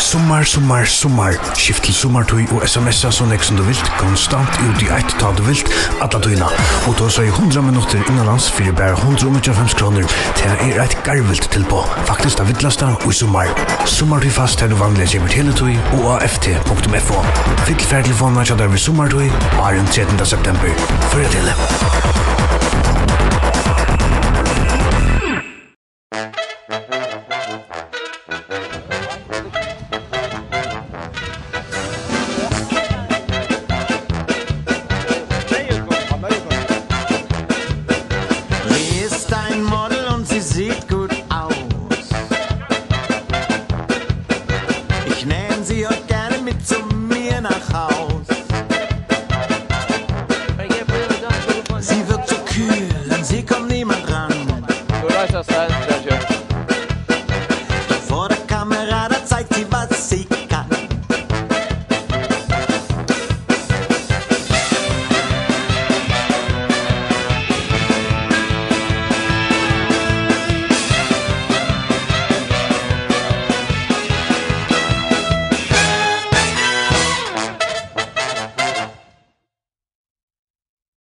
Sommar. Skift til sommartøy og sms'er så nek som du vilt, konstant ut i ett ta du vilt, alla tøyna. Og då så i 100 minutter innanlands fyrir bare 125 kroner. Det et garvilt tilpå, faktisk det vittlasta og i sommar. Sommartøy fast her du vanlig kjemmer teletøy og aft.fo. Fyll færtelefonene kjadar vi sommartøy, og den 13. september. Før til det. Sie